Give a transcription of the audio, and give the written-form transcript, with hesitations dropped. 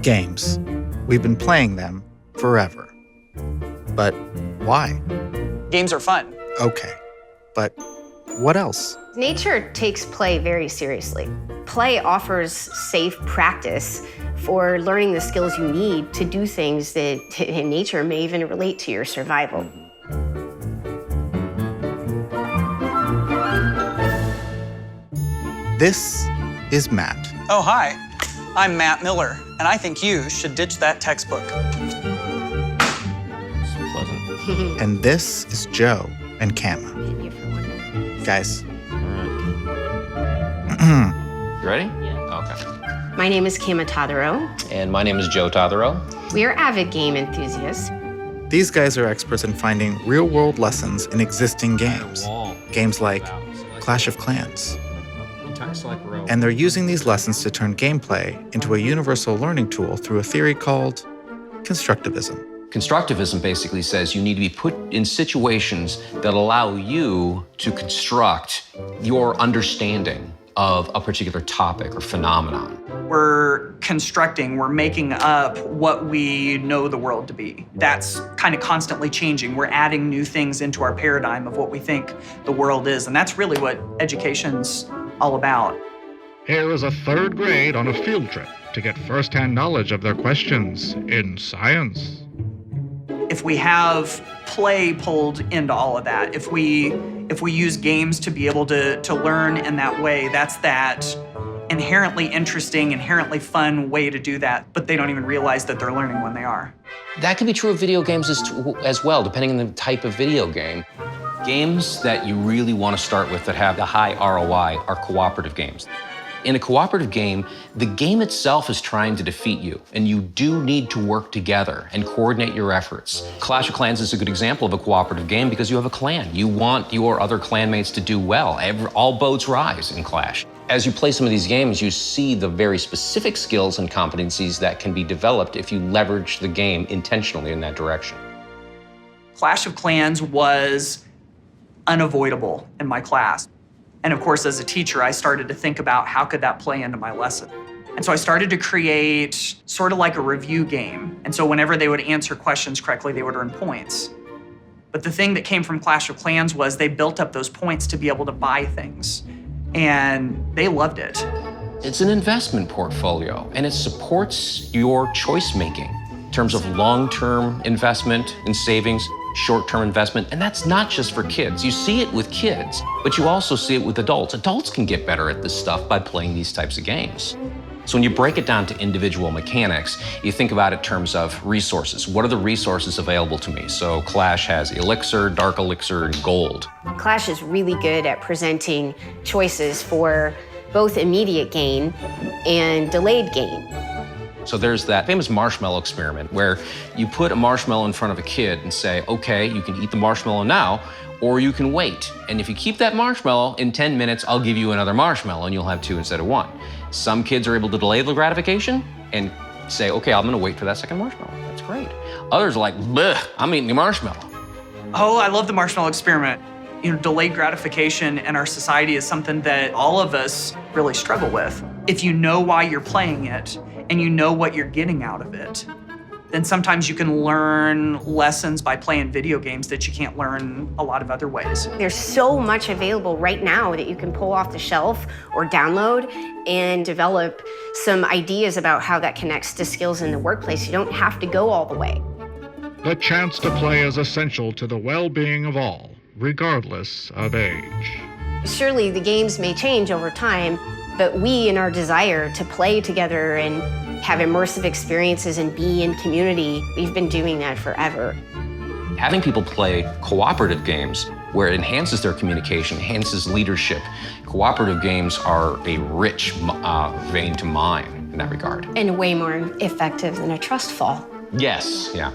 Games. We've been playing them forever. But why? Games are fun. Okay, but what else? Nature takes play very seriously. Play offers safe practice for learning the skills you need to do things that in nature may even relate to your survival. This is Matt. Oh, hi. I'm Matt Miller, and I think you should ditch that textbook. Pleasant. And this is Joe and Kama. Guys. You ready? Yeah. Okay. My name is Kama Tadaro. And my name is Joe Tadaro. We are avid game enthusiasts. These guys are experts in finding real-world lessons in existing games. Games like Clash of Clans. And they're using these lessons to turn gameplay into a universal learning tool through a theory called constructivism. Constructivism basically says you need to be put in situations that allow you to construct your understanding of a particular topic or phenomenon. We're constructing, we're making up what we know the world to be. That's kind of constantly changing. We're adding new things into our paradigm of what we think the world is, and that's really what education's all about. Here is a third grade on a field trip to get first-hand knowledge of their questions in science. If we have play pulled into all of that, if we use games to be able to learn in that way, that's that inherently interesting, inherently fun way to do that, but they don't even realize that they're learning when they are. That can be true of video games as well, depending on the type of video game. Games that you really want to start with that have the high ROI are cooperative games. In a cooperative game, the game itself is trying to defeat you, and you do need to work together and coordinate your efforts. Clash of Clans is a good example of a cooperative game because you have a clan. You want your other clanmates to do well. All boats rise in Clash. As you play some of these games, you see the very specific skills and competencies that can be developed if you leverage the game intentionally in that direction. Clash of Clans was unavoidable in my class. And of course, as a teacher, I started to think about how could that play into my lesson. And so I started to create sort of like a review game. And so whenever they would answer questions correctly, they would earn points. But the thing that came from Clash of Clans was they built up those points to be able to buy things. And they loved it. It's an investment portfolio, and it supports your choice making in terms of long-term investment and savings, short-term investment, and that's not just for kids. You see it with kids, but you also see it with adults. Adults can get better at this stuff by playing these types of games. So when you break it down to individual mechanics, you think about it in terms of resources. What are the resources available to me? So Clash has Elixir, Dark Elixir, and Gold. Clash is really good at presenting choices for both immediate gain and delayed gain. So there's that famous marshmallow experiment where you put a marshmallow in front of a kid and say, okay, you can eat the marshmallow now, or you can wait. And if you keep that marshmallow, in 10 minutes, I'll give you another marshmallow and you'll have 2 instead of 1. Some kids are able to delay the gratification and say, okay, I'm gonna wait for that second marshmallow. That's great. Others are like, bleh, I'm eating the marshmallow. Oh, I love the marshmallow experiment. You know, delayed gratification in our society is something that all of us really struggle with. If you know why you're playing it and you know what you're getting out of it, then sometimes you can learn lessons by playing video games that you can't learn a lot of other ways. There's so much available right now that you can pull off the shelf or download and develop some ideas about how that connects to skills in the workplace. You don't have to go all the way. The chance to play is essential to the well-being of all, regardless of age. Surely the games may change over time, but we, in our desire to play together and have immersive experiences and be in community, we've been doing that forever. Having people play cooperative games where it enhances their communication, enhances leadership. Cooperative games are a rich vein to mine in that regard. And way more effective than a trust fall. Yes, yeah.